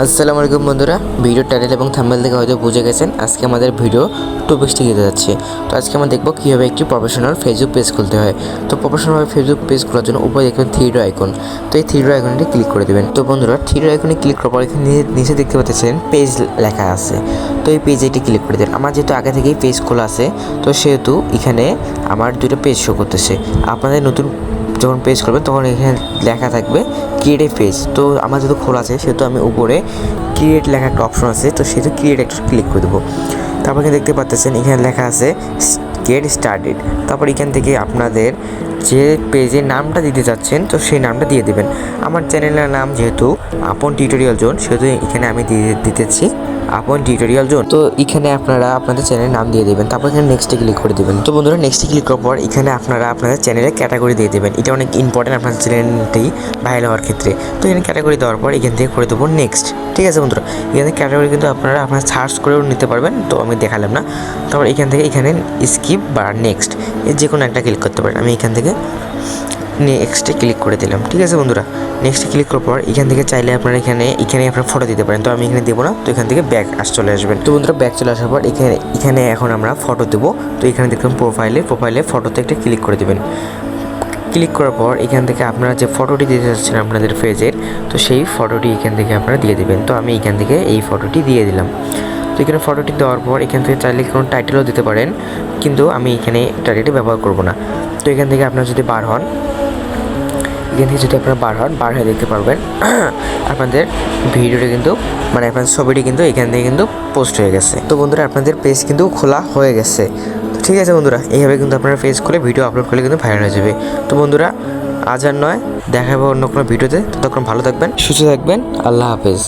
আসসালামু আলাইকুম বন্ধুরা, ভিডিও টাইটেল এবং থাম্বনেল থেকে হয়তো বুঝে গেছেন আজকে আমাদের ভিডিও টপিকসটি দিতে যাচ্ছে। তো আজকে আমরা দেখব কীভাবে একটি প্রফেশনাল ফেসবুক পেজ খুলতে হয়। তো প্রফেশনালভাবে ফেসবুক পেজ খোলার জন্য উপরে দেখবেন থ্রি ডট আইকন। তো এই থ্রি ডট আইকনটি ক্লিক করে দেবেন। তো বন্ধুরা, থ্রি ডট আইকনে ক্লিক করার পর এখানে নিচে দেখতে পাচ্ছেন পেজ লেখা আছে। তো এই পেজে এটি ক্লিক করে দেন। আমার যেহেতু আগে থেকেই পেজ খোলা আছে, তো সেহেতু এখানে আমার দুটো পেজ শো করতেছে। আপনাদের নতুন যখন পেজ করবেন তখন এখানে লেখা থাকবে ক্রিয়েট এ পেজ। তো আমার যেহেতু খোলা আছে সেহেতু আমি উপরে ক্রিয়েট লেখা একটা অপশন আছে, তো সেহেতু ক্রিয়েট একটা ক্লিক করে দেবো। তারপর এখানে দেখতে পাচ্ছেন এখানে লেখা আছে গেট স্টার্টেড। তারপর এখান থেকে আপনাদের যে পেজের নামটা দিতে চাচ্ছেন তো সেই নামটা দিয়ে দেবেন। আমার চ্যানেলের নাম যেহেতু আপন টিউটোরিয়াল জোন, সেহেতু এখানে আমি দিতেছি আপন টিউটোরিয়াল জোন। তো এখানে আপনারা আপনাদের চ্যানেলের নাম দিয়ে দেবেন। তারপর এখানে নেক্সটে ক্লিক করে দেবেন। তো বন্ধুরা, নেক্সটে ক্লিক করার পর এখানে আপনারা আপনাদের চ্যানেলের ক্যাটাগরি দিয়ে দেবেন। এটা অনেক ইম্পর্টেন্ট আপনাদের চ্যানেলটি ভাইরাল হওয়ার ক্ষেত্রে। তো এখানে ক্যাটাগরি দেওয়ার পর এখান থেকে করে দেবো নেক্সট। ঠিক আছে বন্ধুরা, এখানে ক্যাটাগরি কিন্তু আপনারা সার্চ করেও নিতে পারবেন, তো আমি দেখালাম না। তারপর এখান থেকে এখানে স্কিপ বা নেক্সট এর যে কোনো একটা ক্লিক করতে পারেন। আমি এখান থেকে নেক্সটে ক্লিক করে দিলাম। ঠিক আছে বন্ধুরা, নেক্সটে ক্লিক করার পর এখান থেকে চাইলে আপনারা এখানে আপনারা ফটো দিতে পারেন। তো আমি এখানে দেবো না, তো এখান থেকে ব্যাক চলে আসবেন। তো বন্ধুরা, ব্যাক চলে আসার পর এখানে এখন আমরা ফটো দেবো। তো এখানে দেখবেন প্রোফাইলে ফটোতে একটা ক্লিক করে দেবেন। ক্লিক করার পর এখান থেকে আপনারা যে ফটোটি দিতে চাচ্ছেন আপনাদের পেজের, তো সেই ফটোটি এখান থেকে আপনারা দিয়ে দেবেন। তো আমি এখান থেকে এই ফটোটি দিয়ে দিলাম। তো এখানে ফটোটি দেওয়ার পর এখান থেকে চাইলে কোনো টাইটেলও দিতে পারেন, কিন্তু আমি এখানে টাইটেলটি ব্যবহার করব না। তো এখান থেকে আপনারা যদি বার হন, বার হয়ে দেখতে পারবেন আপনাদের ভিডিওটা কিন্তু আপনাদের ছবিটি কিন্তু এখান থেকে কিন্তু পোস্ট হয়ে গেছে। তো বন্ধুরা, আপনাদের পেজ কিন্তু খোলা হয়ে গেছে। তো ঠিক আছে বন্ধুরা, এইভাবে কিন্তু আপনারা পেজ খুলে ভিডিও আপলোড করলে কিন্তু ভাইরাল হয়ে যাবে। তো বন্ধুরা, আজ আর নয়, দেখা হবে অন্য কোনো ভিডিওতে। ততক্ষণ ভালো থাকবেন, সুস্থ থাকবেন। আল্লাহ হাফেজ।